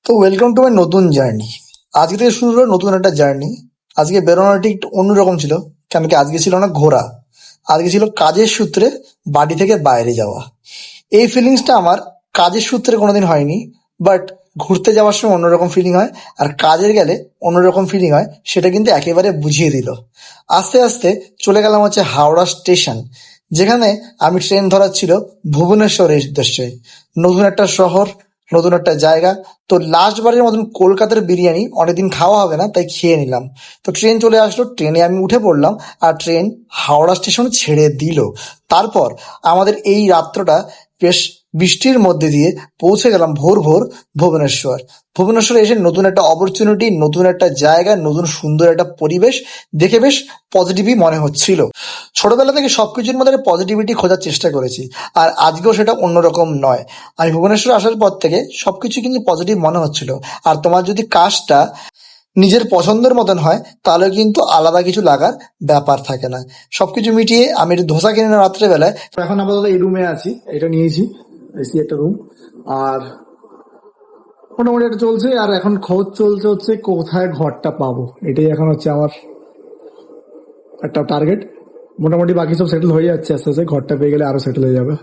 তো welcome to my নতুন journey. আজকে থেকে শুরু হলো নতুন একটা জার্নি। আজকে বেরোনোটা একটু অন্যরকম ছিল, কেন কি আজকে ছিল না ঘোরা, আজকে ছিল কাজের সূত্রে বাড়ি থেকে বাইরে যাওয়া। এই ফিলিংসটা আমার কাজের সূত্রে কোনোদিন হয়নি, বাট ঘুরতে যাওয়ার সময় অন্যরকম ফিলিং হয়, আর কাজের গেলে অন্যরকম ফিলিং হয়, সেটা কিন্তু একেবারে বুঝিয়ে দিল। আস্তে আস্তে চলে গেলাম হচ্ছে হাওড়া স্টেশন, যেখানে আমি ট্রেন ধরার ছিল ভুবনেশ্বরের উদ্দেশ্যে। নতুন একটা শহর, নতুন একটা জায়গা। তো লাস্ট বারের মতন কলকাতার বিরিয়ানি অনেকদিন খাওয়া হবে না, তাই খেয়ে নিলাম। তো ট্রেন চলে আসলো, ট্রেনে আমি উঠে পড়লাম, আর ট্রেন হাওড়া স্টেশনে ছেড়ে দিল। তারপর আমাদের এই রাত্রটা বেশ বৃষ্টির মধ্যে দিয়ে পৌঁছে গেলাম ভোর ভোর ভুবনেশ্বর। ভুবনেশ্বরে এসে নতুন একটা অপরচুনিটি, নতুন একটা জায়গা, নতুন সুন্দর একটা পরিবেশ দেখে বেশ পজিটিভই মনে হচ্ছিল। ছোটবেলা থেকে সবকিছুর মধ্যে পজিটিভিটি খোঁজার চেষ্টা করেছি, আর আজকেও সেটা অন্যরকম নয়। আমি ভুবনেশ্বর আসার পর থেকে সবকিছু কিন্তু পজিটিভ মনে হচ্ছিল। আর তোমার যদি কাজটা নিজের পছন্দের মতন হয়, তাহলে কিন্তু আলাদা কিছু লাগার ব্যাপার থাকে না। সবকিছু মিটিয়ে আমি একটু ধোসা কিনে নিলাম রাত্রেবেলায়। এখন আপাতত এই রুমে আছি, এটা নিয়েছি, এসি একটা রুম। আর মোটামুটি এটা চলছে। আর এখন খোঁজ চলছে হচ্ছে কোথায় ঘরটা পাবো, এটাই এখন হচ্ছে আমার একটা টার্গেট। মোটামুটি বাকি সব সেটেল হয়ে যাচ্ছে, আস্তে আস্তে ঘরটা পেয়ে গেলে আরো সেটেল হয়ে যাবে।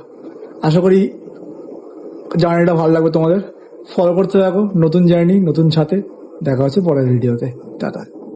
আশা করি জার্নিটা ভালো লাগবে তোমাদের। ফলো করতে থাকো, নতুন জার্নি নতুন সাথে। দেখা হচ্ছে পরের ভিডিওতে। টাটা।